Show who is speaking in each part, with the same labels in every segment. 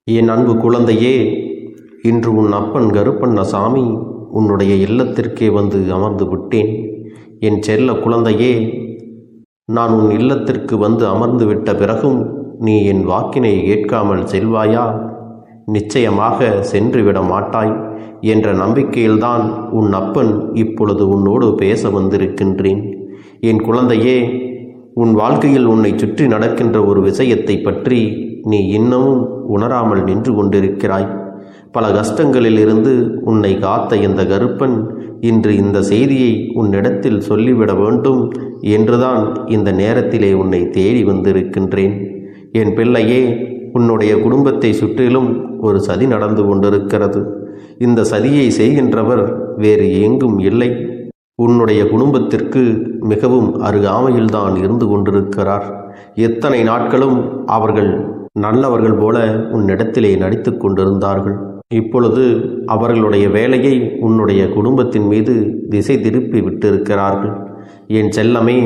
Speaker 1: என் அன்பு குழந்தையே, இன்று உன் அப்பன் கருப்பண்ணசாமி உன்னுடைய இல்லத்திற்கே வந்து அமர்ந்து விட்டேன். என் செல்ல குழந்தையே, நான் உன் இல்லத்திற்கு வந்து அமர்ந்து விட்ட பிறகும் நீ என் வாக்கினை ஏற்காமல் செல்வாயா? நிச்சயமாக சென்றுவிட மாட்டாய் என்ற நம்பிக்கையில்தான் உன் அப்பன் இப்பொழுது உன்னோடு பேச வந்திருக்கின்றேன். என் குழந்தையே, உன் வாழ்க்கையில் உன்னை சுற்றி நடக்கின்ற ஒரு விஷயத்தை பற்றி நீ இன்னமும் உணராமல் நின்று கொண்டிருக்கிறாய். பல கஷ்டங்களில் இருந்து உன்னை காத்த இந்த கருப்பன் இன்று இந்த செய்தியை உன்னிடத்தில் சொல்லிவிட வேண்டும் என்றுதான் இந்த நேரத்திலே உன்னை தேடி வந்திருக்கின்றேன். என் பிள்ளையே, உன்னுடைய குடும்பத்தை சுற்றிலும் ஒரு சதி நடந்து கொண்டிருக்கிறது. இந்த சதியை செய்கின்றவர் வேறு எங்கும் இல்லை, உன்னுடைய குடும்பத்திற்கு மிகவும் அருகாமையில்தான் இருந்து கொண்டிருக்கிறார். எத்தனை நாட்களும் அவர்கள் நல்லவர்கள் போல உன்னிடத்திலே நடித்து கொண்டிருந்தார்கள். இப்பொழுது அவர்களுடைய வேலையை உன்னுடைய குடும்பத்தின் மீது திசை திருப்பி விட்டிருக்கிறார்கள். என் செல்லமே,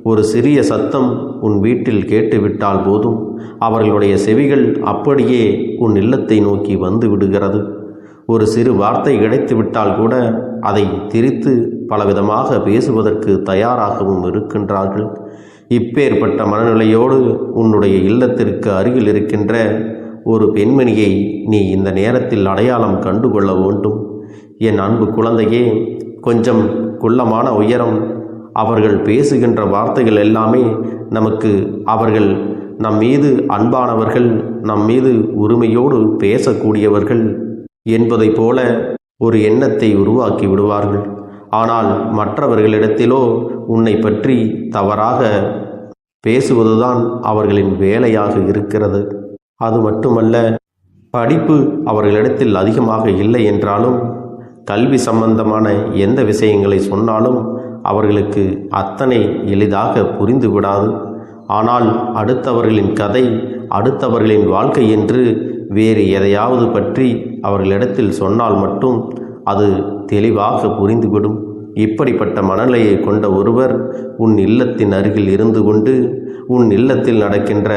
Speaker 1: ஒரு சிறிய சத்தம் உன் வீட்டில் கேட்டுவிட்டால் போதும், அவர்களுடைய செவிகள் அப்படியே உன் இல்லத்தை நோக்கி வந்து விடுகிறது. ஒரு சிறு வார்த்தை கிடைத்து விட்டால் கூட அதை திரித்து பலவிதமாக பேசுவதற்கு தயாராகவும் இருக்கின்றார்கள். இப்பேற்பட்ட மனநிலையோடு உன்னுடைய இல்லத்திற்கு அருகில் இருக்கின்ற ஒரு பெண்மணியை நீ இந்த நேரத்தில் அடையாளம் கண்டுகொள்ள வேண்டும். என் அன்பு குழந்தையே, கொஞ்சம் குள்ளமான உயரம், அவர்கள் பேசுகின்ற வார்த்தைகள் எல்லாமே நமக்கு அவர்கள் நம் மீது அன்பானவர்கள், நம் மீது உரிமையோடு பேசக்கூடியவர்கள் என்பதை போல ஒரு எண்ணத்தை உருவாக்கி விடுவார்கள். ஆனால் மற்றவர்களிடத்திலோ உன்னை பற்றி தவறாக பேசுவதுதான் அவர்களின் வேலையாக இருக்கிறது. அது மட்டுமல்ல, படிப்பு அவர்களிடத்தில் அதிகமாக இல்லை என்றாலும் கல்வி சம்பந்தமான எந்த விஷயங்களை சொன்னாலும் அவர்களுக்கு அத்தனை எளிதாக புரிந்து விடாது. ஆனால் அடுத்தவர்களின் கதை, அடுத்தவர்களின் வாழ்க்கை என்று வேறு எதையாவது பற்றி அவர்களிடத்தில் சொன்னால் மட்டும் அது தெளிவாக புரிந்துவிடும். இப்படிப்பட்ட மனநிலையை கொண்ட ஒருவர் உன் இல்லத்தின் அருகில் இருந்து கொண்டு உன் இல்லத்தில் நடக்கின்ற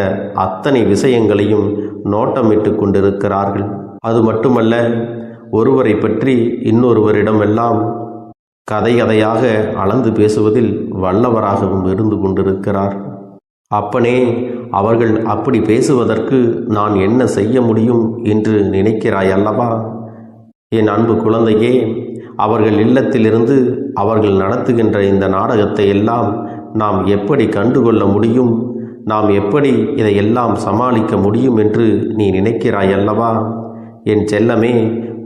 Speaker 1: அத்தனை விஷயங்களையும் நோட்டமிட்டு கொண்டிருக்கிறார்கள். அது மட்டுமல்ல, ஒருவரை பற்றி இன்னொருவரிடமெல்லாம் கதையாக அளந்து பேசுவதில் வல்லவராகவும் இருந்து கொண்டிருக்கிறார். அப்பனே, அவர்கள் அப்படி பேசுவதற்கு நான் என்ன செய்ய முடியும் என்று நினைக்கிறாய் அல்லவா? என் அன்பு குழந்தையே, அவர்கள் இல்லத்திலிருந்து அவர்கள் நடத்துகின்ற இந்த நாடகத்தை எல்லாம் நாம் எப்படி கண்டுகொள்ள முடியும், நாம் எப்படி இதையெல்லாம் சமாளிக்க முடியும் என்று நீ நினைக்கிறாய் அல்லவா? என் செல்லமே,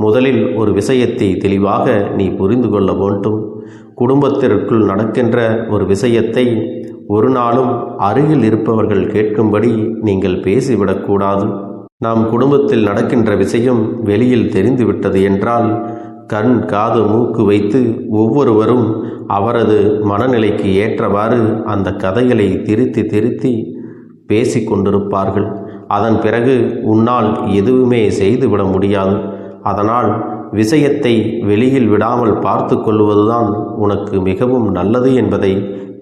Speaker 1: முதலில் ஒரு விஷயத்தை தெளிவாக நீ புரிந்து கொள்ள வேண்டும். குடும்பத்திற்குள் நடக்கின்ற ஒரு விஷயத்தை ஒரு நாளும் அருகில் இருப்பவர்கள் கேட்கும்படி நீங்கள் பேசிவிடக்கூடாது. நாம் குடும்பத்தில் நடக்கின்ற விஷயம் வெளியில் தெரிந்துவிட்டது என்றால் கண், காது, மூக்கு வைத்து ஒவ்வொருவரும் அவரது மனநிலைக்கு ஏற்றவாறு அந்த கதைகளை திருத்தி பேசி கொண்டிருப்பார்கள். அதன் பிறகு உன்னால் எதுவுமே செய்துவிட முடியாது. அதனால் விஷயத்தை வெளியில் விடாமல் பார்த்து கொள்வதுதான் உனக்கு மிகவும் நல்லது என்பதை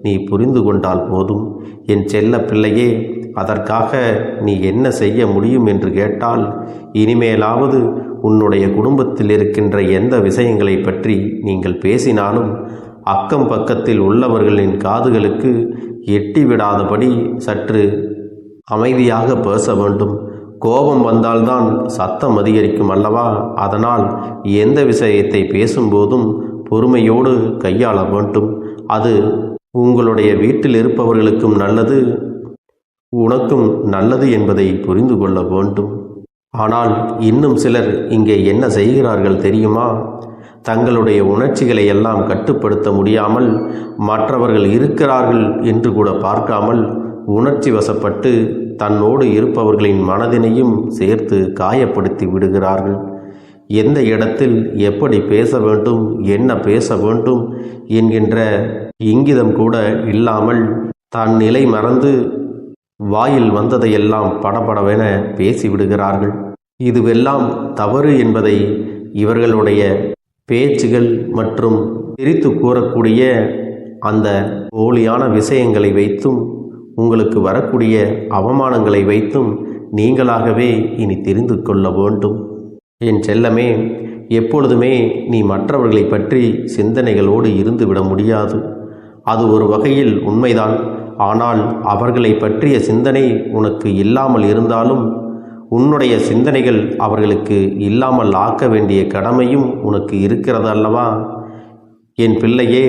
Speaker 1: நீ புரிந்து கொண்டால் போதும். என் செல்ல பிள்ளையே, அதற்காக நீ என்ன செய்ய முடியும் என்று கேட்டால், இனிமேலாவது உன்னுடைய குடும்பத்தில் இருக்கின்ற எந்த விஷயங்களை பற்றி நீங்கள் பேசினாலும் அக்கம் பக்கத்தில் உள்ளவர்களின் காதுகளுக்கு எட்டிவிடாதபடி சற்று அமைதியாக பேச வேண்டும். கோபம் வந்தால்தான் சத்தம் அதிகரிக்கும் அல்லவா? அதனால் எந்த விஷயத்தை பேசும்போதும் பொறுமையோடு கையாள வேண்டும். அது உங்களுடைய வீட்டில் இருப்பவர்களுக்கும் நல்லது, உனக்கும் நல்லது என்பதை புரிந்து கொள்ள வேண்டும். ஆனால் இன்னும் சிலர் இங்கே என்ன செய்கிறார்கள் தெரியுமா? தங்களுடைய உணர்ச்சிகளை எல்லாம் கட்டுப்படுத்த முடியாமல் மற்றவர்கள் இருக்கிறார்கள் என்று கூட பார்க்காமல் உணர்ச்சி வசப்பட்டு தன்னோடு இருப்பவர்களின் மனதினையும் சேர்த்து காயப்படுத்தி விடுகிறார்கள். எந்த இடத்தில் எப்படி பேச வேண்டும், என்ன பேச வேண்டும் என்கின்ற இங்கிதம் கூட இல்லாமல் தான் நிலை மறந்து வாயில் வந்ததையெல்லாம் படபடவென பேசிவிடுகிறார்கள். இதுவெல்லாம் தவறு என்பதை இவர்களுடைய பேச்சுகள் மற்றும் பிரித்து கூறக்கூடிய அந்த போலியான விஷயங்களை வைத்தும் உங்களுக்கு வரக்கூடிய அவமானங்களை வைத்தும் நீங்களாகவே இனி தெரிந்து கொள்ள வேண்டும். என் செல்லமே, எப்பொழுதுமே நீ மற்றவர்களை பற்றி சிந்தனைகளோடு இருந்துவிட முடியாது. அது ஒரு வகையில் உண்மைதான். ஆனால் அவர்களை பற்றிய சிந்தனை உனக்கு இல்லாமல் இருந்தாலும் உன்னுடைய சிந்தனைகள் அவர்களுக்கு இல்லாமல் ஆக்க வேண்டிய கடமையும் உனக்கு இருக்கிறது அல்லவா? என் பிள்ளையே,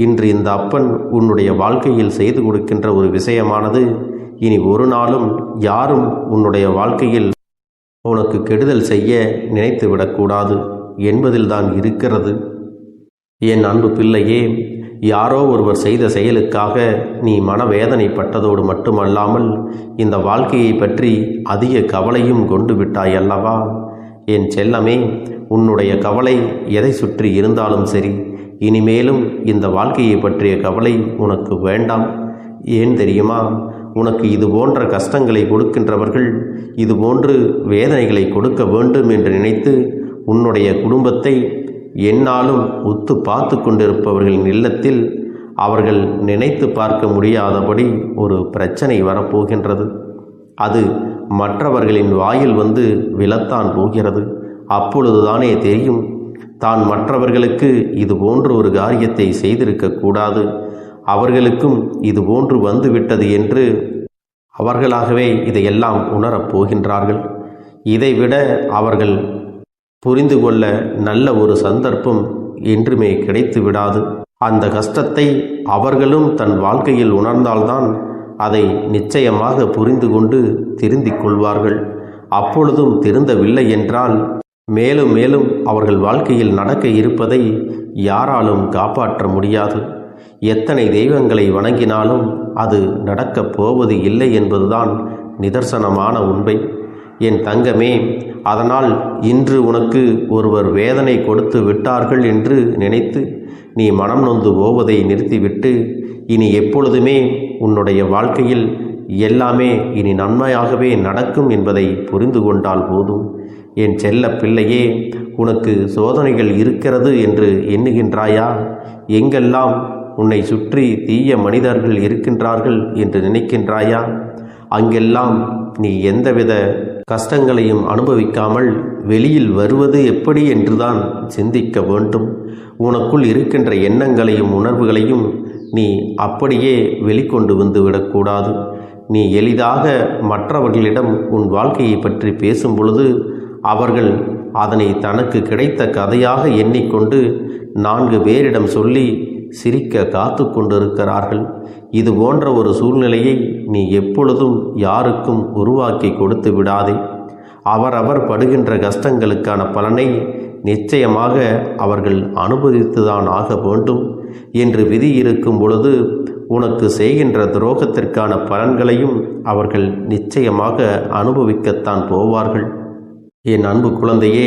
Speaker 1: இன்று இந்த அப்பன் உன்னுடைய வாழ்க்கையில் செய்து கொடுக்கின்ற ஒரு விஷயமானது இனி ஒரு நாளும் யாரும் உன்னுடைய வாழ்க்கையில் உனக்கு கெடுதல் செய்ய நினைத்து விடக்கூடாது என்பதில்தான் இருக்கிறது. என் அன்பு பிள்ளையே, யாரோ ஒருவர் செய்த செயலுக்காக நீ மனவேதனைப்பட்டதோடு மட்டுமல்லாமல் இந்த வாழ்க்கையை பற்றி அதிக கவலையும் கொண்டு விட்டாய் அல்லவா? என் செல்லமே, உன்னுடைய கவலை எதை சுற்றி இருந்தாலும் சரி, இனிமேலும் இந்த வாழ்க்கையை பற்றிய கவலை உனக்கு வேண்டாம். ஏன் தெரியுமா? உனக்கு இது போன்ற கஷ்டங்களை கொடுக்கின்றவர்கள் இதுபோன்று வேதனைகளை கொடுக்க வேண்டும் என்று நினைத்து உன்னுடைய குடும்பத்தை எந்நாளும் உத்து பார்த்து கொண்டிருப்பவர்களின் இல்லத்தில் அவர்கள் நினைத்து பார்க்க முடியாதபடி ஒரு பிரச்சனை வரப்போகின்றது. அது மற்றவர்களின் வாயில் வந்து விழத்தான் போகிறது. அப்பொழுதுதானே தெரியும், தான் மற்றவர்களுக்கு இது போன்று ஒரு காரியத்தை செய்திருக்கக்கூடாது, அவர்களுக்கும் இது போன்று வந்துவிட்டது என்று அவர்களாகவே இதையெல்லாம் உணரப் போகின்றார்கள். இதைவிட அவர்கள் புரிந்து கொள்ள நல்ல ஒரு சந்தர்ப்பம் என்றுமே கிடைத்து விடாது. அந்த கஷ்டத்தை அவர்களும் தன் வாழ்க்கையில் உணர்ந்தால்தான் அதை நிச்சயமாக புரிந்து கொண்டு திருந்திக் கொள்வார்கள். அப்பொழுதும் திருந்தவில்லை என்றால் மேலும் மேலும் அவர்கள் வாழ்க்கையில் நடக்க இருப்பதை யாராலும் காப்பாற்ற முடியாது. எத்தனை தெய்வங்களை வணங்கினாலும் அது நடக்கப் போவது இல்லை என்பதுதான் நிதர்சனமான உண்மை. என் தங்கமே, அதனால் இன்று உனக்கு ஒருவர் வேதனை கொடுத்து விட்டார்கள் என்று நினைத்து நீ மனம் நொந்து போவதை நிறுத்திவிட்டு இனி எப்பொழுதுமே உன்னுடைய வாழ்க்கையில் எல்லாமே இனி நன்மையாகவே நடக்கும் என்பதை புரிந்து கொண்டால் போதும். என் செல்ல பிள்ளையே, உனக்கு சோதனைகள் இருக்கிறது என்று எண்ணுகின்றாயா? எங்கெல்லாம் உன்னை சுற்றி தீய மனிதர்கள் இருக்கின்றார்கள் என்று நினைக்கின்றாயா? அங்கெல்லாம் நீ எந்தவித கஷ்டங்களையும் அனுபவிக்காமல் வெளியில் வருவது எப்படி என்றுதான் சிந்திக்க வேண்டும். உனக்குள் இருக்கின்ற எண்ணங்களையும் உணர்வுகளையும் நீ அப்படியே வெளிக்கொண்டு வந்து விடக்கூடாது. நீ எளிதாக மற்றவர்களிடம் உன் வாழ்க்கையை பற்றி பேசும் பொழுது அவர்கள் அதனை தனக்கு கிடைத்த கதையாக எண்ணிக்கொண்டு 4 பேரிடம் சொல்லி சிரிக்க காத்து கொண்டிருக்கிறார்கள். இது போன்ற ஒரு சூழ்நிலையை நீ எப்பொழுதும் யாருக்கும் உருவாக்கி கொடுத்து விடாதே. அவரவர் படுகின்ற கஷ்டங்களுக்கான பலனை நிச்சயமாக அவர்கள் அனுபவித்துதான் ஆக வேண்டும் என்று விதி இருக்கும் பொழுது உனக்கு செய்கின்ற துரோகத்திற்கான பலன்களையும் அவர்கள் நிச்சயமாக அனுபவிக்கத்தான் போவார்கள். என் அன்பு குழந்தையே,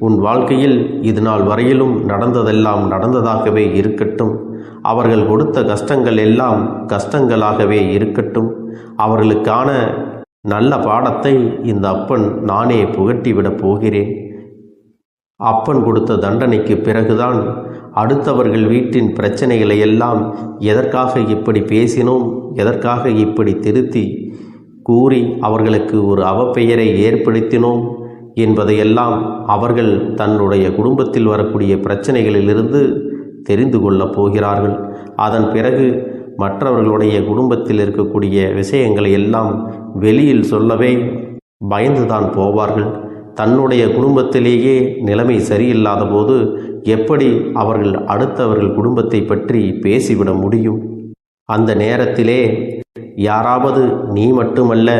Speaker 1: உன் வாழ்க்கையில் இது நாள் வரையிலும் நடந்ததெல்லாம் நடந்ததாகவே இருக்கட்டும். அவர்கள் கொடுத்த கஷ்டங்கள் எல்லாம் கஷ்டங்களாகவே இருக்கட்டும். அவர்களுக்கான நல்ல பாடத்தை இந்த அப்பன் நானே புகட்டிவிடப் போகிறேன். அப்பன் கொடுத்த தண்டனைக்கு பிறகுதான் அடுத்தவர்கள் வீட்டின் பிரச்சனைகளை எல்லாம் எதற்காக இப்படி பேசினோம், எதற்காக இப்படி திருத்தி கூறி அவர்களுக்கு ஒரு அவப்பெயரை ஏற்படுத்தினோம் என்பதையெல்லாம் அவர்கள் தன்னுடைய குடும்பத்தில் வரக்கூடிய பிரச்சனைகளிலிருந்து தெரிந்து கொள்ளப் போகிறார்கள். அதன் பிறகு மற்றவர்களுடைய குடும்பத்தில் இருக்கக்கூடிய விஷயங்களை எல்லாம் வெளியில் சொல்லவே பயந்துதான் போவார்கள். தன்னுடைய குடும்பத்திலேயே நிலைமை சரியில்லாத போது எப்படி அவர்கள் அடுத்தவர்கள் குடும்பத்தை பற்றி பேசிவிட முடியும்? அந்த நேரத்திலே யாராவது, நீ மட்டுமல்ல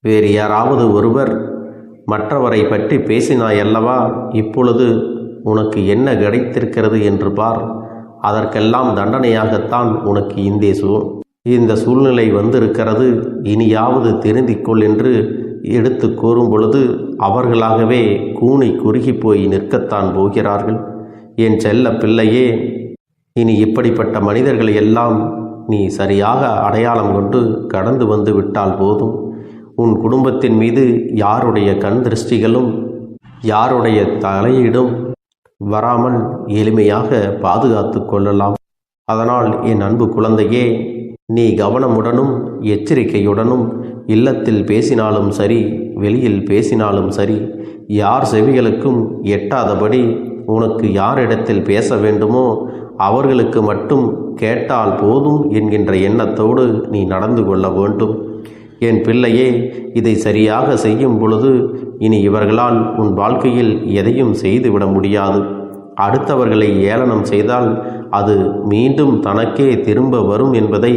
Speaker 1: வேறு யாராவது ஒருவர் மற்றவரை பற்றி பேசினாயல்லவா, இப்பொழுது உனக்கு என்ன கிடைத்திருக்கிறது என்று பார். அதற்கெல்லாம் தண்டனையாகத்தான் உனக்கு இந்த சூழ்நிலை வந்திருக்கிறது. இனியாவது திருந்திக்கொள் என்று எடுத்து கூறும் பொழுது அவர்களாகவே கூனி குறுகி போய் நிற்கத்தான் போகிறார்கள். என் செல்ல பிள்ளையே, இனி இப்படிப்பட்ட மனிதர்களை எல்லாம் நீ சரியாக அடையாளம் கொண்டு கடந்து வந்து விட்டால் போதும். உன் குடும்பத்தின் மீது யாருடைய கண் திருஷ்டிகளும் யாருடைய தலையீடும் வராமல் எளிமையாக பாதுகாத்து கொள்ளலாம். அதனால் என் அன்பு குழந்தையே, நீ கவனமுடனும் எச்சரிக்கையுடனும் இல்லத்தில் பேசினாலும் சரி, வெளியில் பேசினாலும் சரி, யார் செவிகளுக்கும் எட்டாதபடி உனக்கு யாரிடத்தில் பேச வேண்டுமோ அவர்களுக்கு மட்டும் கேட்டால் போதும் என்கின்ற எண்ணத்தோடு நீ நடந்து கொள்ள வேண்டும். என் பிள்ளையே, இதை சரியாக செய்யும் பொழுது இனி இவர்களால் உன் வாழ்க்கையில் எதையும் செய்துவிட முடியாது. அடுத்தவர்களை ஏளனம் செய்தால் அது மீண்டும் தனக்கே திரும்ப வரும் என்பதை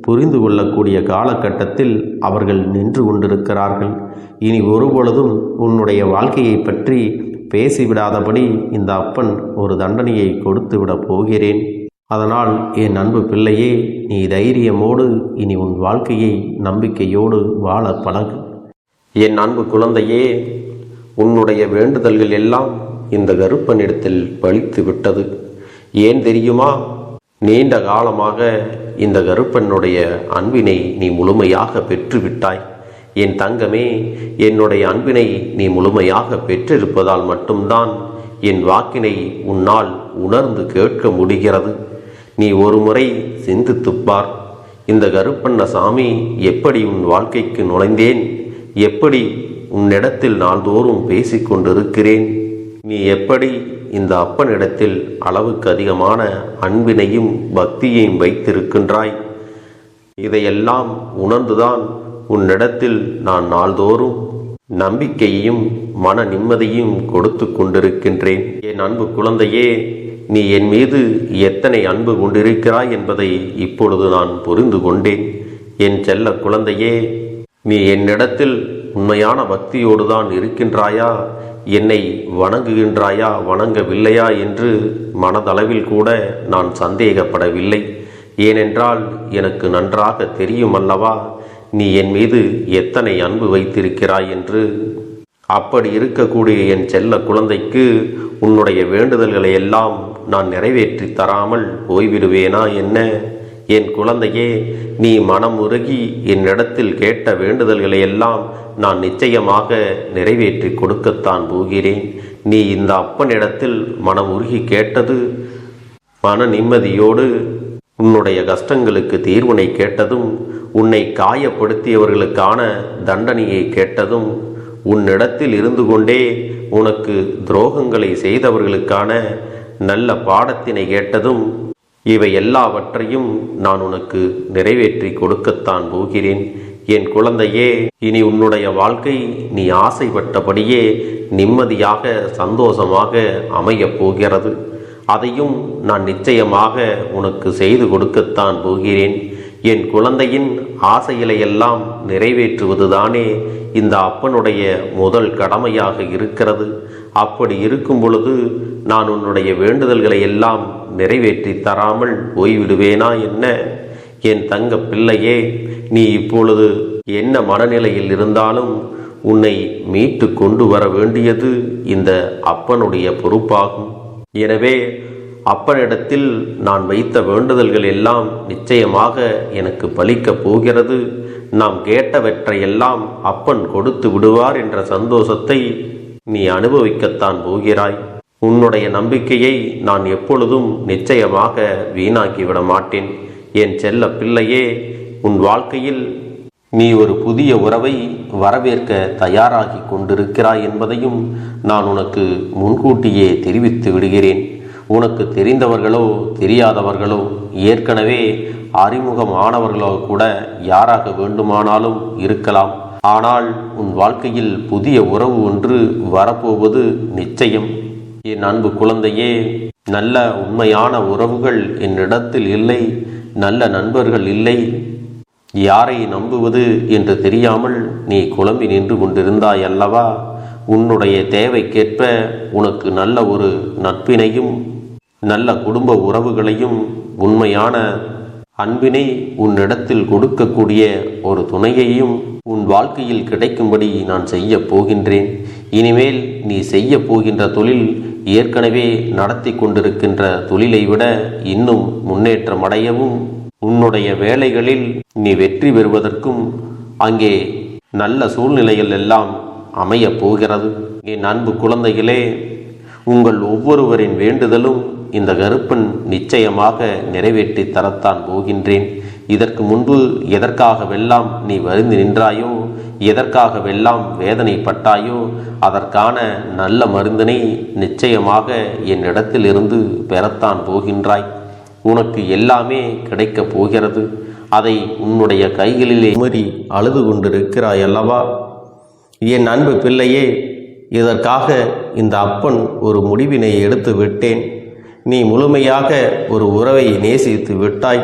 Speaker 1: புரிந்து கொள்ளக்கூடிய காலகட்டத்தில் அவர்கள் நின்று கொண்டிருக்கிறார்கள். இனி ஒருபொழுதும் உன்னுடைய வாழ்க்கையை பற்றி பேசிவிடாதபடி இந்த அப்பன் ஒரு தண்டனையை கொடுத்து விடப் போகிறேன். அதனால் என் அன்பு பிள்ளையே, நீ தைரியமோடு இனி உன் வாழ்க்கையை நம்பிக்கையோடு வாழ பழகு. என் அன்பு குழந்தையே, உன்னுடைய வேண்டுதல்கள் எல்லாம் இந்த கருப்பனிடத்தில் பலித்து விட்டது. ஏன் தெரியுமா? நீண்ட காலமாக இந்த கருப்பனுடைய அன்பினை நீ முழுமையாக பெற்றுவிட்டாய். என் தங்கமே, என்னுடைய அன்பினை நீ முழுமையாக பெற்றிருப்பதால் மட்டும்தான் என் வாக்கினை உன்னால் உணர்ந்து கேட்க முடிகிறது. நீ ஒரு முறை சிந்தித்துப்பார். இந்த கருப்பண்ணசாமி எப்படி உன் வாழ்க்கைக்கு நுழைந்தேன், எப்படி உன்னிடத்தில் நாள்தோறும் பேசிக்கொண்டிருக்கிறேன், நீ எப்படி இந்த அப்பனிடத்தில் அளவுக்கு அதிகமான அன்பினையும் பக்தியையும் வைத்திருக்கின்றாய். இதையெல்லாம் உணர்ந்துதான் உன்னிடத்தில் நான் நாள்தோறும் நம்பிக்கையையும் மன நிம்மதியும் கொடுத்து கொண்டிருக்கின்றேன். என் அன்பு குழந்தையே, நீ என் மீது எத்தனை அன்பு கொண்டிருக்கிறாய் என்பதை இப்பொழுது நான் புரிந்து கொண்டேன். என் செல்ல குழந்தையே, நீ என்னிடத்தில் உண்மையான பக்தியோடு தான் இருக்கின்றாயா, என்னை வணங்குகின்றாயா வணங்கவில்லையா என்று மனதளவில் கூட நான் சந்தேகப்படவில்லை. ஏனென்றால் எனக்கு நன்றாக தெரியும் அல்லவா நீ என் மீது எத்தனை அன்பு வைத்திருக்கிறாய் என்று. அப்படி இருக்கக்கூடிய என் செல்ல குழந்தைக்கு உன்னுடைய வேண்டுதல்களை எல்லாம் நான் நிறைவேற்றி தராமல் போய்விடுவேனா என்ன? என் குழந்தையே, நீ மனம் உருகி என்னிடத்தில் கேட்ட வேண்டுதல்களை எல்லாம் நான் நிச்சயமாக நிறைவேற்றி கொடுக்கத்தான் போகிறேன். நீ இந்த அப்பனிடத்தில் மனம் உருகி கேட்டது, மன நிம்மதியோடு உன்னுடைய கஷ்டங்களுக்கு தீர்வினை கேட்டதும், உன்னை காயப்படுத்தியவர்களுக்கான தண்டனையை கேட்டதும், உன்னிடத்தில் இருந்து கொண்டே உனக்கு துரோகங்களை செய்தவர்களுக்கான நல்ல பாடத்தினை கேட்டதும், இவை எல்லாவற்றையும் நான் உனக்கு நிறைவேற்றி கொடுக்கத்தான் போகிறேன். என் குழந்தையே, இனி உன்னுடைய வாழ்க்கை நீ ஆசைப்பட்டபடியே நிம்மதியாக சந்தோஷமாக அமையப் போகிறது. அதையும் நான் நிச்சயமாக உனக்கு செய்து கொடுக்கத்தான் போகிறேன். என் குழந்தையின் ஆசைகளை எல்லாம் நிறைவேற்றுவதுதானே இந்த அப்பனுடைய முதல் கடமையாக இருக்கிறது. அப்படி இருக்கும் பொழுது நான் உன்னுடைய வேண்டுதல்களை எல்லாம் நிறைவேற்றி தராமல் போய்விடுவேனா என்ன? என் தங்க பிள்ளையே, நீ இப்பொழுது என்ன மனநிலையில் இருந்தாலும் உன்னை மீட்டு கொண்டு வர வேண்டியது இந்த அப்பனுடைய பொறுப்பாகும். எனவே அப்பனிடத்தில் நான் வைத்த வேண்டுதல்கள் எல்லாம் நிச்சயமாக எனக்கு பலிக்கப் போகிறது. நாம் கேட்டவற்றையெல்லாம் அப்பன் கொடுத்து விடுவார் என்ற சந்தோஷத்தை நீ அனுபவிக்கத்தான் போகிறாய். உன்னுடைய நம்பிக்கையை நான் எப்பொழுதும் நிச்சயமாக வீணாக்கிவிட மாட்டேன். என் செல்ல பிள்ளையே, உன் வாழ்க்கையில் நீ ஒரு புதிய உறவை வரவேற்க தயாராகி கொண்டிருக்கிறாய் என்பதையும் நான் உனக்கு முன்கூட்டியே தெரிவித்து விடுகிறேன். உனக்கு தெரிந்தவர்களோ தெரியாதவர்களோ, ஏற்கனவே அறிமுகமானவர்களோ கூட யாராக வேண்டுமானாலும் இருக்கலாம். ஆனால் உன் வாழ்க்கையில் புதிய உறவு ஒன்று வரப்போவது நிச்சயம். என் அன்பு குழந்தையே, நல்ல உண்மையான உறவுகள் என்னிடத்தில் இல்லை, நல்ல நண்பர்கள் இல்லை. யாரை நம்புவது என்று தெரியாமல் நீ குழம்பி நின்று கொண்டிருந்தாய் அல்லவா? உன்னுடைய தேவைக்கேற்ப உனக்கு நல்ல ஒரு நட்பினையும் நல்ல குடும்ப உறவுகளையும் உண்மையான அன்பினை உன்னிடத்தில் கொடுக்கக்கூடிய ஒரு துணையையும் உன் வாழ்க்கையில் கிடைக்கும்படி நான் செய்ய போகின்றேன். இனிமேல் நீ செய்ய போகின்ற தொழில் ஏற்கனவே நடத்தி கொண்டிருக்கின்ற தொழிலை விட இன்னும் முன்னேற்றம் அடையவும், உன்னுடைய வேலைகளில் நீ வெற்றி பெறுவதற்கும் அங்கே நல்ல சூழ்நிலைகள் எல்லாம் அமையப் போகிறது. என் அன்பு குழந்தைகளே, உங்கள் ஒவ்வொருவரின் வேண்டுதலும் இந்த கருப்பன் நிச்சயமாக நிறைவேற்றி தரத்தான் போகின்றேன். இதற்கு முன்பு எதற்காகவெல்லாம் நீ வருந்தி நின்றாயோ, எதற்காகவெல்லாம் வேதனைப்பட்டாயோ, அதற்கான நல்ல மருந்தினை நிச்சயமாக என்னிடத்தில் இருந்து பெறத்தான் போகின்றாய். உனக்கு எல்லாமே கிடைக்கப் போகிறது. அதை உன்னுடைய கைகளிலே உமறி அழுது கொண்டிருக்கிறாய் அல்லவா? என் அன்பு பிள்ளையே, இதற்காக இந்த அப்பன் ஒரு முடிவினை எடுத்து விட்டேன். நீ முழுமையாக ஒரு உறவை நேசித்து விட்டாய்.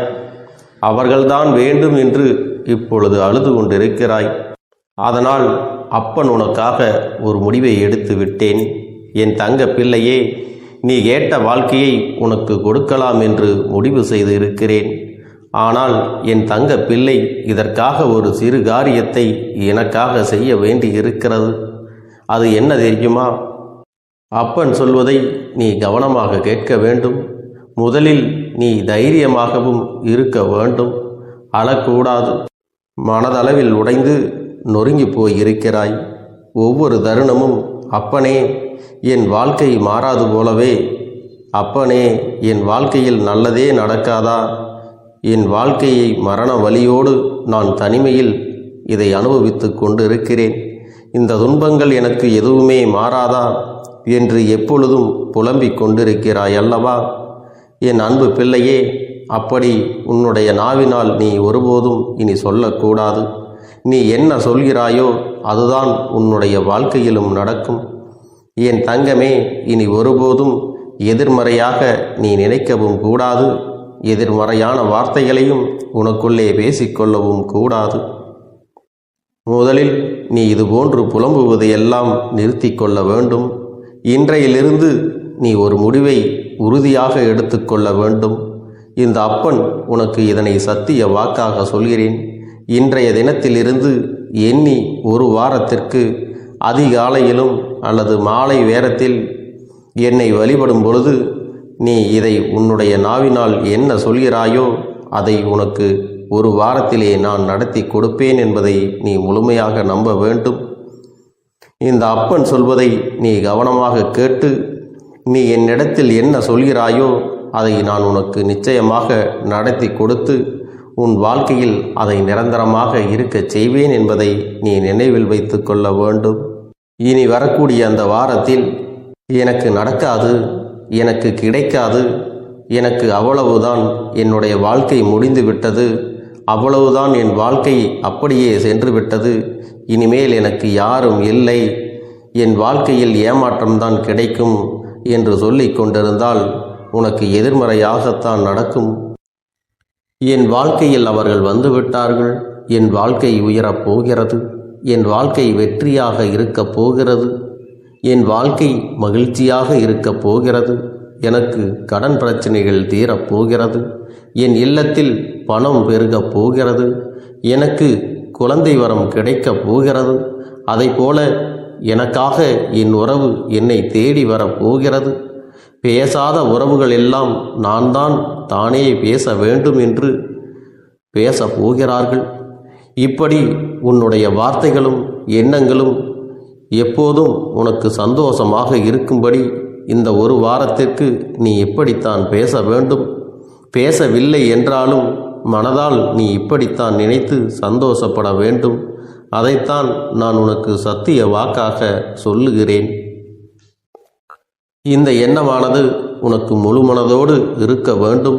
Speaker 1: அவர்கள்தான் வேண்டும் என்று இப்பொழுது அழுது கொண்டிருக்கிறாய். அதனால் அப்பன் உனக்காக ஒரு முடிவை எடுத்து விட்டேன். என் தங்க பிள்ளையே, நீ கேட்ட வாழ்க்கையை உனக்கு கொடுக்கலாம் என்று முடிவு செய்து இருக்கிறேன். ஆனால் என் தங்க பிள்ளை, இதற்காக ஒரு சிறு காரியத்தை எனக்காக செய்ய வேண்டி இருக்கிறது. அது என்ன தெரியுமா? அப்பன் சொல்வதை நீ கவனமாக கேட்க வேண்டும். முதலில் நீ தைரியமாகவும் இருக்க வேண்டும். அழக்கூடாது. மனதளவில் உடைந்து நொறுங்கி போய் இருக்கிறாய். ஒவ்வொரு தருணமும் அப்பனே, என் வாழ்க்கை மாறாது போலவே, அப்பனே, என் வாழ்க்கையில் நல்லதே நடக்காதா, என் வாழ்க்கையை மரண வலியோடு நான் தனிமையில் இதை அனுபவித்து கொண்டு இருக்கிறேன். இந்த துன்பங்கள் எனக்கு எதுவுமே மாறாதா என்று எப்பொழுதும் புலம்பிக் கொண்டிருக்கிறாய் அல்லவா? என் அன்பு பிள்ளையே, அப்படி உன்னுடைய நாவினால் நீ ஒருபோதும் இனி சொல்லக்கூடாது. நீ என்ன சொல்கிறாயோ அதுதான் உன்னுடைய வாழ்க்கையிலும் நடக்கும். என் தங்கமே, இனி ஒருபோதும் எதிர்மறையாக நீ நினைக்கவும் கூடாது. எதிர்மறையான வார்த்தைகளையும் உனக்குள்ளே பேசிக்கொள்ளவும் கூடாது. முதலில் நீ இதுபோன்று புலம்புவதையெல்லாம் நிறுத்தி கொள்ள வேண்டும். இன்றையிலிருந்து நீ ஒரு முடிவை உறுதியாக எடுத்துக்கொள்ள வேண்டும். இந்த அப்பன் உனக்கு இதனை சத்திய வாக்காக சொல்கிறேன். இன்றைய தினத்திலிருந்து எண்ணி ஒரு வாரத்திற்கு அதிகாலையிலும் அல்லது மாலை நேரத்தில் என்னை வழிபடும் பொழுது நீ இதை உன்னுடைய நாவினால் என்ன சொல்கிறாயோ அதை உனக்கு ஒரு வாரத்திலே நான் நடத்தி கொடுப்பேன் என்பதை நீ முழுமையாக நம்ப வேண்டும். இந்த அப்பன் சொல்வதை நீ கவனமாக கேட்டு நீ என்னிடத்தில் என்ன சொல்கிறாயோ அதை நான் உனக்கு நிச்சயமாக நடத்தி கொடுத்து உன் வாழ்க்கையில் அதை நிரந்தரமாக இருக்கச் செய்வேன் என்பதை நீ நினைவில் வைத்து கொள்ள வேண்டும். இனி வரக்கூடிய அந்த வாரத்தில் எனக்கு நடக்காது, எனக்கு கிடைக்காது, எனக்கு அவ்வளவுதான், என்னுடைய வாழ்க்கை முடிந்து விட்டது, அவ்வளவுதான், என் வாழ்க்கை அப்படியே சென்று விட்டது, இனிமேல் எனக்கு யாரும் இல்லை, என் வாழ்க்கையில் ஏமாற்றம்தான் கிடைக்கும் என்று சொல்லிக் கொண்டிருந்தால் உனக்கு எதிர்மறையாகத்தான் நடக்கும். என் வாழ்க்கையில் அவர்கள் வந்துவிட்டார்கள், என் வாழ்க்கை உயரப் போகிறது, என் வாழ்க்கை வெற்றியாக இருக்கப் போகிறது, என் வாழ்க்கை மகிழ்ச்சியாக இருக்கப் போகிறது, எனக்கு கடன் பிரச்சனைகள் தீரப்போகிறது, என் இல்லத்தில் பணம் பெருகப் போகிறது, எனக்கு குழந்தை வரம் கிடைக்கப் போகிறது, அதைப்போல எனக்காக என் உறவு என்னை தேடி வரப்போகிறது, பேசாத உறவுகள் எல்லாம் நான் தான் தானே பேச வேண்டும் என்று பேசப் போகிறார்கள். இப்படி உன்னுடைய வார்த்தைகளும் எண்ணங்களும் எப்போதும் உனக்கு சந்தோஷமாக இருக்கும்படி இந்த ஒரு வாரத்திற்கு நீ எப்படித்தான் பேச வேண்டும். பேசவில்லை என்றாலும் மனதால் நீ இப்படித்தான் நினைத்து சந்தோஷப்பட வேண்டும். அதைத்தான் நான் உனக்கு சத்திய வாக்காக சொல்லுகிறேன். இந்த எண்ணமானது உனக்கு முழு மனதோடு இருக்க வேண்டும்.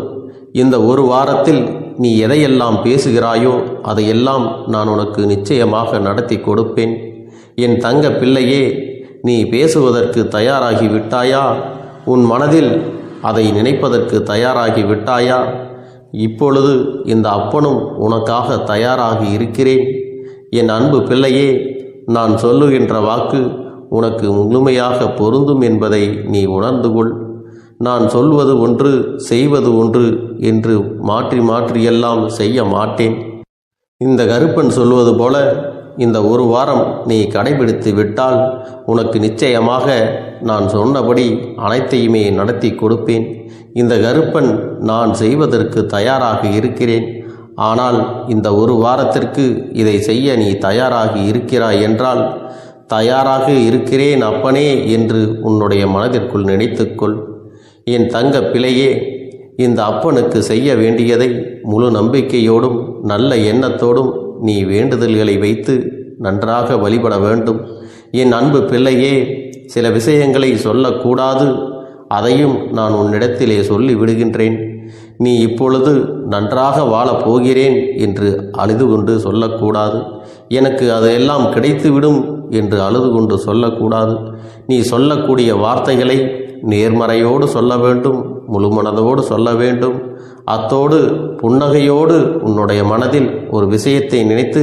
Speaker 1: இந்த ஒரு வாரத்தில் நீ எதையெல்லாம் பேசுகிறாயோ அதையெல்லாம் நான் உனக்கு நிச்சயமாக நடத்தி கொடுப்பேன். என் தங்க பிள்ளையே, நீ பேசுவதற்கு தயாராகி விட்டாயா? உன் மனதில் அதை நினைப்பதற்கு தயாராகி விட்டாயா? இப்பொழுது இந்த அப்பனும் உனக்காக தயாராகி இருக்கிறேன். என் அன்பு பிள்ளையே, நான் சொல்லுகின்ற வாக்கு உனக்கு முழுமையாக பொருந்தும் என்பதை நீ உணர்ந்து கொள். நான் சொல்வது ஒன்று செய்வது ஒன்று என்று மாற்றி மாற்றியெல்லாம் செய்ய மாட்டேன். இந்த கருப்பன் சொல்வது போல இந்த ஒரு வாரம் நீ கடைபிடித்து விட்டால் உனக்கு நிச்சயமாக நான் சொன்னபடி அனைத்தையுமே நடத்தி கொடுப்பேன். இந்த கருப்பன் நான் செய்வதற்கு தயாராக இருக்கிறேன். ஆனால் இந்த ஒரு வாரத்திற்கு இதை செய்ய நீ தயாராகி இருக்கிறாய் என்றால், தயாராக இருக்கிறேன் அப்பனே என்று உன்னுடைய மனதிற்குள் நினைத்துக்கொள். என் தங்க பிள்ளையே, இந்த அப்பனுக்கு செய்ய வேண்டியதை முழு நம்பிக்கையோடும் நல்ல எண்ணத்தோடும் நீ வேண்டுதல்களை வைத்து நன்றாக வழிபட வேண்டும். என் அன்பு பிள்ளையே, சில விஷயங்களை சொல்லக்கூடாது, அதையும் நான் உன்னிடத்திலே சொல்லி விடுகின்றேன். நீ இப்பொழுது நன்றாக வாழப் போகிறேன் என்று அழுது கொண்டு சொல்லக்கூடாது. எனக்கு அதையெல்லாம் கிடைத்துவிடும் என்று அழுது கொண்டு சொல்லக்கூடாது. நீ சொல்லக்கூடிய வார்த்தைகளை நேர்மறையோடு சொல்ல வேண்டும், முழுமனதோடு சொல்ல வேண்டும். அத்தோடு புன்னகையோடு உன்னுடைய மனதில் ஒரு விஷயத்தை நினைத்து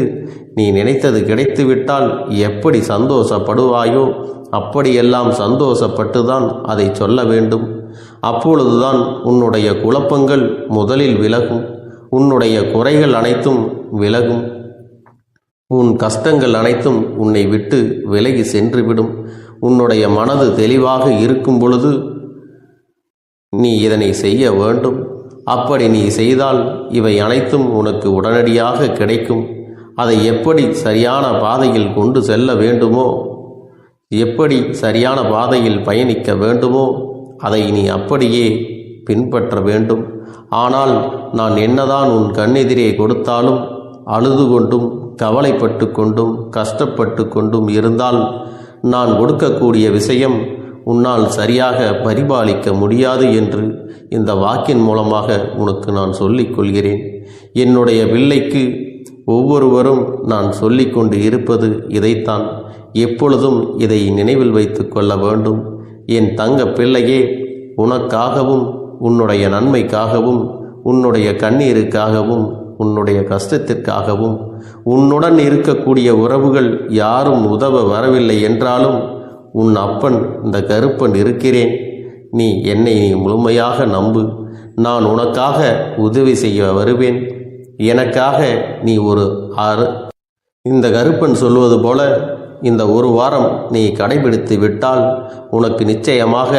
Speaker 1: நீ நினைத்தது கிடைத்துவிட்டால் எப்படி சந்தோஷப்படுவாயோ அப்படியெல்லாம் சந்தோஷப்பட்டுதான் அதை சொல்ல வேண்டும். அப்பொழுதுதான் உன்னுடைய குழப்பங்கள் முதலில் விலகும், உன்னுடைய குறைகள் அனைத்தும் விலகும், உன் கஷ்டங்கள் அனைத்தும் உன்னை விட்டு விலகி சென்றுவிடும். உன்னுடைய மனது தெளிவாக இருக்கும் பொழுது நீ இதனை செய்ய வேண்டும். அப்படி நீ செய்தால் இவை அனைத்தும் உனக்கு உடனடியாக கிடைக்கும். அதை எப்படி சரியான பாதையில் கொண்டு செல்ல வேண்டுமோ, எப்படி சரியான பாதையில் பயணிக்க வேண்டுமோ அதை நீ அப்படியே பின்பற்ற வேண்டும். ஆனால் நான் என்னதான் உன் கண்ணெதிரே கொடுத்தாலும் அழுது கொண்டும் கவலைப்பட்டு கொண்டும் கஷ்டப்பட்டு கொண்டும் இருந்தால் நான் கொடுக்கக்கூடிய விஷயம் உன்னால் சரியாக பரிபாலிக்க முடியாது என்று இந்த வாக்கின் மூலமாக உனக்கு நான் சொல்லிக் கொள்கிறேன். என்னுடைய பிள்ளைக்கு ஒவ்வொருவரும் நான் சொல்லிக்கொண்டு இருப்பது இதைத்தான். எப்பொழுதும் இதை நினைவில் வைத்து கொள்ள வேண்டும். என் தங்க பிள்ளையே, உனக்காகவும் உன்னுடைய நன்மைக்காகவும் உன்னுடைய கண்ணீருக்காகவும் உன்னுடைய கஷ்டத்திற்காகவும் உன்னுடன் இருக்கக்கூடிய உறவுகள் யாரும் உதவ வரவில்லை என்றாலும் உன் அப்பன் இந்த கருப்பன் இருக்கிறேன். நீ என்னை முழுமையாக நம்பு. நான் உனக்காக உதவி செய்ய வருவேன். எனக்காக நீ இந்த கருப்பன் சொல்வது போல இந்த ஒரு வாரம் நீ கடைபிடித்து விட்டால் உனக்கு நிச்சயமாக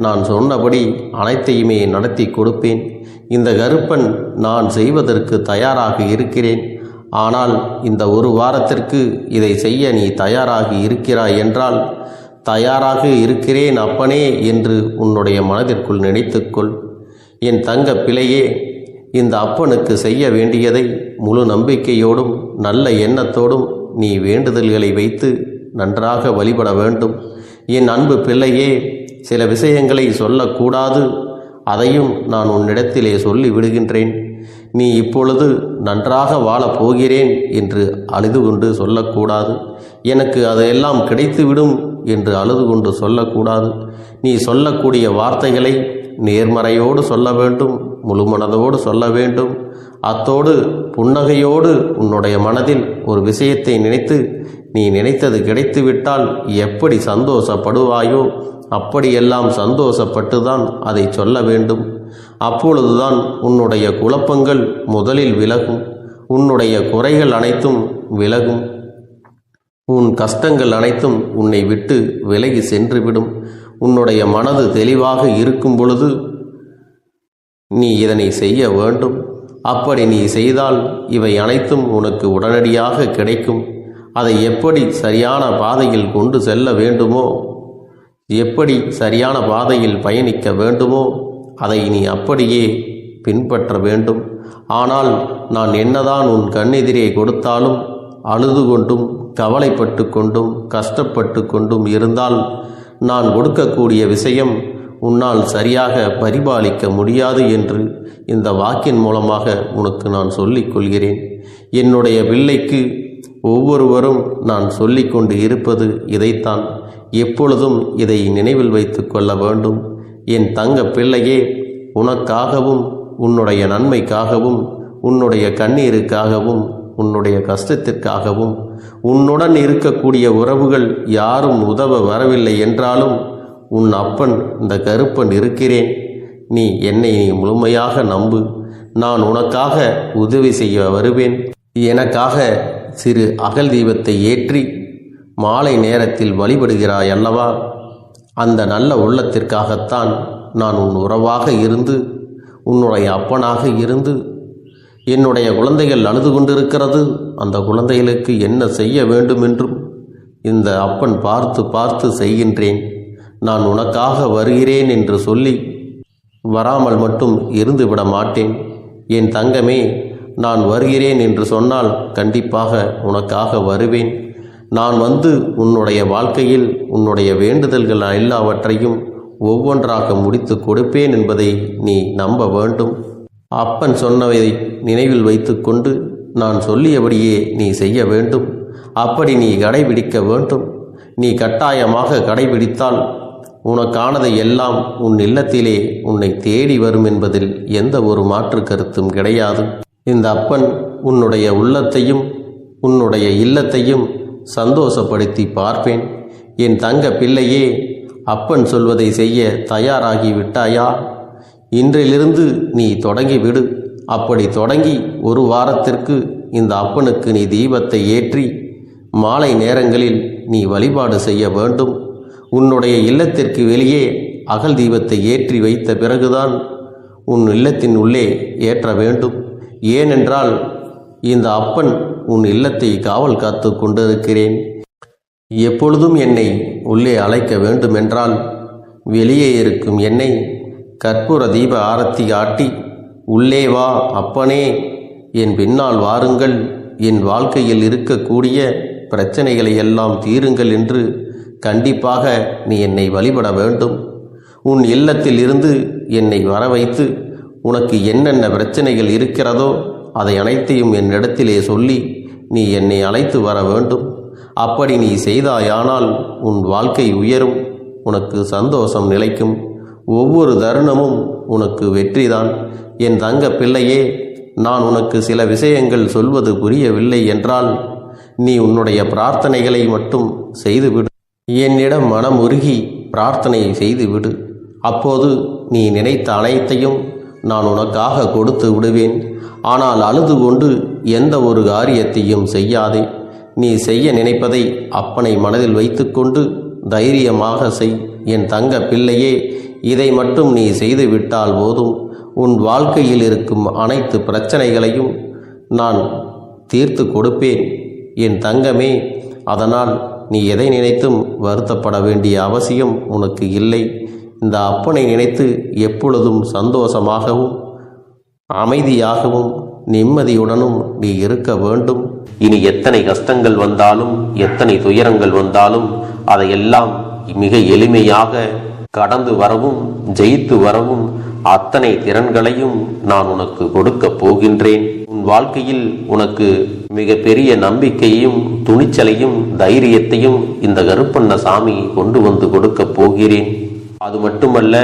Speaker 1: நான் சொன்னபடி அனைத்தையுமே நடத்தி கொடுப்பேன். இந்த கருப்பன் நான் செய்வதற்கு தயாராக இருக்கிறேன். ஆனால் இந்த ஒரு வாரத்திற்கு இதை செய்ய நீ தயாராகி இருக்கிறாய் என்றால், தயாராக இருக்கிறேன் அப்பனே என்று உன்னுடைய மனதிற்குள் நினைத்துக்கொள். என் தங்க பிள்ளையே, இந்த அப்பனுக்கு செய்ய வேண்டியதை முழு நம்பிக்கையோடும் நல்ல எண்ணத்தோடும் நீ வேண்டுதல்களை வைத்து நன்றாக வழிபட வேண்டும். என் அன்பு பிள்ளையே, சில விஷயங்களை சொல்லக்கூடாது, அதையும் நான் உன்னிடத்திலே சொல்லி விடுகின்றேன். நீ இப்பொழுது நன்றாக வாழப் போகிறேன் என்று அழுது கொண்டு சொல்லக்கூடாது. எனக்கு அதையெல்லாம் கிடைத்துவிடும் என்று அழுது கொண்டு சொல்லக்கூடாது. நீ சொல்லக்கூடிய வார்த்தைகளை நேர்மறையோடு சொல்ல வேண்டும், முழுமனதோடு சொல்ல வேண்டும். அத்தோடு புன்னகையோடு உன்னுடைய மனதில் ஒரு விஷயத்தை நினைத்து நீ நினைத்தது கிடைத்துவிட்டால் எப்படி சந்தோஷப்படுவாயோ அப்படியெல்லாம் சந்தோஷப்பட்டுதான் அதை சொல்ல வேண்டும். அப்பொழுதுதான் உன்னுடைய குழப்பங்கள் முதலில் விலகும், உன்னுடைய குறைகள் அனைத்தும் விலகும், உன் கஷ்டங்கள் அனைத்தும் உன்னை விட்டு விலகி சென்றுவிடும். உன்னுடைய மனது தெளிவாக இருக்கும் பொழுது நீ இதனை செய்ய வேண்டும். அப்படி நீ செய்தால் இவை அனைத்தும் உனக்கு உடனடியாக கிடைக்கும். அதை எப்படி சரியான பாதையில் கொண்டு செல்ல வேண்டுமோ, எப்படி சரியான பாதையில் பயணிக்க வேண்டுமோ அதை நீ அப்படியே பின்பற்ற வேண்டும். ஆனால் நான் என்னதான் உன் கண்ணெதிரே கொடுத்தாலும் அழுது கொண்டும் கவலைப்பட்டு கொண்டும் கஷ்டப்பட்டு கொண்டும் இருந்தால் நான் கொடுக்கக்கூடிய விஷயம் உன்னால் சரியாக பரிபாலிக்க முடியாது என்று இந்த வாக்கின் மூலமாக உனக்கு நான் சொல்லிக் கொள்கிறேன். என்னுடைய பிள்ளைக்கு ஒவ்வொருவரும் நான் சொல்லிக்கொண்டு இருப்பது இதைத்தான். எப்பொழுதும் இதை நினைவில் வைத்து கொள்ள வேண்டும். என் தங்க பிள்ளையே, உனக்காகவும் உன்னுடைய நன்மைக்காகவும் உன்னுடைய கண்ணீருக்காகவும் உன்னுடைய கஷ்டத்திற்காகவும் உன்னுடன் இருக்கக்கூடிய உறவுகள் யாரும் உதவ வரவில்லை என்றாலும் உன் அப்பன் இந்த கருப்பன் இருக்கிறேன். நீ என்னை முழுமையாக நம்பு. நான் உனக்காக உதவி செய்ய வருவேன். எனக்காக சிறு அகல் தீபத்தை ஏற்றி மாலை நேரத்தில் வழிபடுகிறாய் அல்லவா? அந்த நல்ல உள்ளத்திற்காகத்தான் நான் உன் உறவாக இருந்து உன்னுடைய அப்பனாக இருந்து என்னுடைய குழந்தைகள் அழுது கொண்டிருக்கிறது, அந்த குழந்தைகளுக்கு என்ன செய்ய வேண்டும் என்றும் இந்த அப்பன் பார்த்து பார்த்து செய்கின்றேன். நான் உனக்காக வருகிறேன் என்று சொல்லி வராமல் மட்டும் இருந்துவிட மாட்டேன். என் தங்கமே, நான் வருகிறேன் என்று சொன்னால் கண்டிப்பாக உனக்காக வருவேன். நான் வந்து உன்னுடைய வாழ்க்கையில் உன்னுடைய வேண்டுதல்கள் எல்லாவற்றையும் ஒவ்வொன்றாக முடித்து கொடுப்பேன் என்பதை நீ நம்ப வேண்டும். அப்பன் சொன்னதை நினைவில் வைத்துக்கொண்டு நான் சொல்லியபடியே நீ செய்ய வேண்டும். அப்படி நீ கடைபிடிக்க வேண்டும். நீ கட்டாயமாக கடைபிடித்தால் உனக்கானதை எல்லாம் உன் இல்லத்திலே உன்னை தேடி வரும் என்பதில் எந்த ஒரு மாற்று கருத்தும் கிடையாது. இந்த அப்பன் உன்னுடைய உள்ளத்தையும் உன்னுடைய இல்லத்தையும் சந்தோஷப்படுத்தி பார்ப்பேன். என் தங்க பிள்ளையே, அப்பன் சொல்வதை செய்ய தயாராகி விட்டாயா? இன்றிலிருந்து நீ தொடங்கிவிடு. அப்படி தொடங்கி ஒரு வாரத்திற்கு இந்த அப்பனுக்கு நீ தீபத்தை ஏற்றி மாலை நேரங்களில் நீ வழிபாடு செய்ய வேண்டும். உன்னுடைய இல்லத்திற்கு வெளியே அகல் தீபத்தை ஏற்றி வைத்த பிறகுதான் உன் இல்லத்தின் உள்ளே ஏற்ற வேண்டும். ஏனென்றால் இந்த அப்பன் உன் இல்லத்தை காவல் காத்து கொண்டிருக்கிறேன். எப்பொழுதும் என்னை உள்ளே அழைக்க வேண்டுமென்றால் வெளியே இருக்கும் என்னை கற்பூர தீப ஆரத்தி காட்டி உள்ளே வா அப்பனே, என் பின்னால் வாருங்கள், என் வாழ்க்கையில் இருக்கக்கூடிய பிரச்சனைகளை எல்லாம் தீருங்கள் என்று கண்டிப்பாக நீ என்னை வழிபட வேண்டும். உன் இல்லத்தில் இருந்து என்னை வர வைத்து உனக்கு என்னென்ன பிரச்சனைகள் இருக்கிறதோ அதை அனைத்தையும் என்னிடத்திலே சொல்லி நீ என்னை அழைத்து வர வேண்டும். அப்படி நீ செய்தாயானால் உன் வாழ்க்கை உயரும், உனக்கு சந்தோஷம் நிலைக்கும், ஒவ்வொரு தருணமும் உனக்கு வெற்றிதான். என் தங்க பிள்ளையே, நான் உனக்கு சில விஷயங்கள் சொல்வது புரியவில்லை என்றால் நீ உன்னுடைய பிரார்த்தனைகளை மட்டும் செய்துவிடு. என்னிடம் மனம் உருகி பிரார்த்தனை செய்துவிடு. அப்போது நீ நினைத்த அனைத்தையும் நான் உனக்காக கொடுத்து விடுவேன். ஆனால் அழுது கொண்டு எந்த ஒரு காரியத்தையும் செய்யாதே. நீ செய்ய நினைப்பதை அப்பனை மனதில் வைத்துக்கொண்டு தைரியமாக செய். என் தங்க பிள்ளையே, இதை மட்டும் நீ செய்துவிட்டால் போதும். உன் வாழ்க்கையில் இருக்கும் அனைத்து பிரச்சனைகளையும் நான் தீர்த்து கொடுப்பேன் என் தங்கமே. அதனால் நீ எதை நினைத்தும் வருத்தப்பட வேண்டிய அவசியம் உனக்கு இல்லை. இந்த அப்பனை நினைத்து எப்பொழுதும் சந்தோஷமாகவும் அமைதியாகவும் நிம்மதியுடனும் நீ இருக்க வேண்டும். இனி எத்தனை கஷ்டங்கள் வந்தாலும் எத்தனை துயரங்கள் வந்தாலும் அதையெல்லாம் மிக எளிமையாக கடந்து வரவும் ஜெயித்து வரவும் அத்தனை திறன்களையும் நான் உனக்கு கொடுக்க போகின்றேன். உன் வாழ்க்கையில் உனக்கு மிக பெரிய நம்பிக்கையையும் துணிச்சலையும் தைரியத்தையும் இந்த கருப்பண்ணசாமி கொண்டு வந்து கொடுக்க போகிறேன். அது மட்டுமல்ல,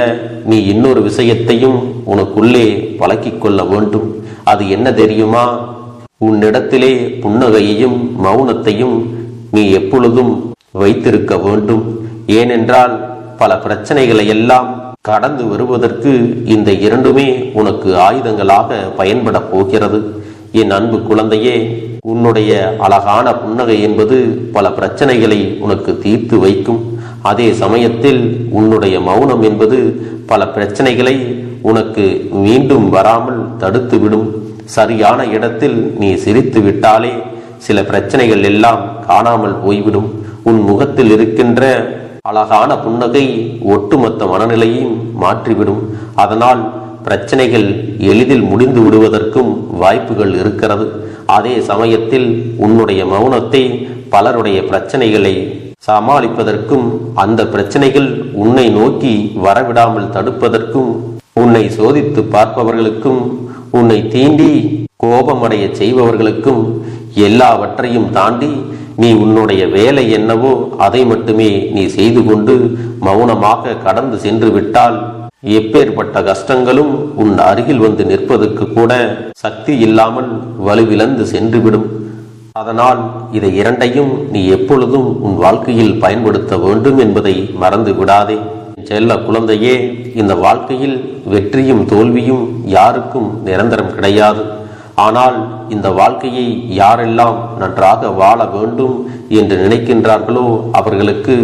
Speaker 1: நீ இன்னொரு விஷயத்தையும் உனக்குள்ளே பழக்கிக் கொள்ள வேண்டும். அது என்ன தெரியுமா? உன்னிடத்திலே புன்னகையையும் மௌனத்தையும் நீ எப்பொழுதும் வைத்திருக்க வேண்டும். ஏனென்றால் பல பிரச்சனைகளை எல்லாம் கடந்து வருவதற்கு இந்த இரண்டுமே உனக்கு ஆயுதங்களாக பயன்பட போகிறது. என் அன்பு குழந்தையே, உன்னுடைய அழகான புன்னகை என்பது பல பிரச்சனைகளை உனக்கு தீர்த்து வைக்கும். அதே சமயத்தில் உன்னுடைய மௌனம் என்பது பல பிரச்சனைகளை உனக்கு மீண்டும் வராமல் தடுத்துவிடும். சரியான இடத்தில் நீ சிரித்து விட்டாலே சில பிரச்சனைகள் எல்லாம் காணாமல் போய்விடும். உன் முகத்தில் இருக்கின்ற அழகான புன்னகை ஒட்டுமொத்த மனநிலையையும் மாற்றிவிடும். அதனால் பிரச்சனைகள் எளிதில் முடிந்து விடுவதற்கும் வாய்ப்புகள் இருக்கிறது. அதே சமயத்தில் உன்னுடைய மௌனத்தை பலருடைய பிரச்சனைகளை சமாளிப்பதற்கும் அந்த பிரச்சனைகள் உன்னை நோக்கி வரவிடாமல் தடுப்பதற்கும் உன்னை சோதித்து பார்ப்பவர்களுக்கும் உன்னை தீண்டி கோபமடைய செய்பவர்களுக்கும் எல்லாவற்றையும் தாண்டி நீ உன்னுடைய வேலை என்னவோ அதை மட்டுமே நீ செய்து கொண்டு மௌனமாக கடந்து சென்று விட்டால் எப்பேற்பட்ட கஷ்டங்களும் உன் அருகில் வந்து நிற்பதற்கு கூட சக்தி இல்லாமல் வலுவிழந்து சென்றுவிடும். அதனால் இதை இரண்டையும் நீ எப்பொழுதும் உன் வாழ்க்கையில் பயன்படுத்த வேண்டும் என்பதை மறந்து விடாதே. செல்ல குழந்தையே, இந்த வாழ்க்கையில் வெற்றியும் தோல்வியும் யாருக்கும் நிரந்தரம் கிடையாது. ஆனால் இந்த வாழ்க்கையை யாரெல்லாம் நன்றாக வாழ வேண்டும் என்று நினைக்கின்றார்களோ அவர்களுக்கு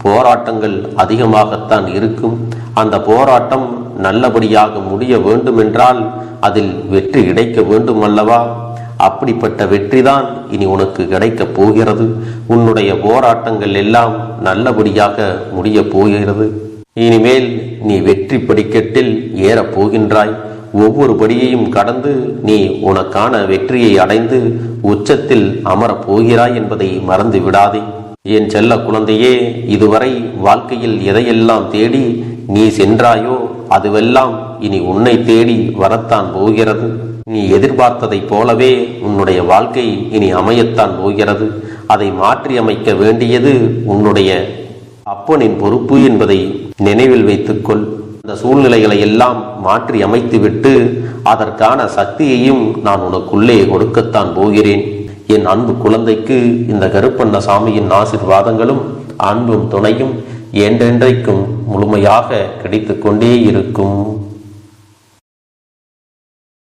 Speaker 1: போராட்டங்கள் அதிகமாகத்தான் இருக்கும். அந்த போராட்டம் நல்லபடியாக முடிய வேண்டுமென்றால் அதில் வெற்றி கிடைக்க வேண்டும் அல்லவா? அப்படிப்பட்ட வெற்றிதான் இனி உனக்கு கிடைக்கப் போகிறது. உன்னுடைய போராட்டங்கள் எல்லாம் நல்லபடியாக முடிய போகிறது. இனிமேல் நீ வெற்றி படிக்கட்டில் ஏறப் போகின்றாய். ஒவ்வொரு படியையும் கடந்து நீ உனக்கான வெற்றியை அடைந்து உச்சத்தில் அமரப் போகிறாய் என்பதை மறந்து விடாதே. என் செல்ல குழந்தையே, இதுவரை வாழ்க்கையில் எதையெல்லாம் தேடி நீ சென்றாயோ அதுவெல்லாம் இனி உன்னை தேடி வரத்தான் போகிறது. நீ எதிர்பார்த்ததைப் போலவே உன்னுடைய வாழ்க்கை இனி அமையத்தான் போகிறது. அதை மாற்றி அமைக்க வேண்டியது உன்னுடைய அப்பனின் பொறுப்பு என்பதை நினைவில் வைத்துக்கொள். அந்த சூழ்நிலைகளை எல்லாம் மாற்றி அமைத்துவிட்டு அதற்கான சக்தியையும் நான் உனக்குள்ளே கொடுக்கத்தான் போகிறேன். என் அன்பு குழந்தைக்கு இந்த கருப்பண்ணசாமியின் ஆசீர்வாதங்களும் அன்பும் துணையும் என்றென்றைக்கும் முழுமையாக கிடைத்து கொண்டே இருக்கும்.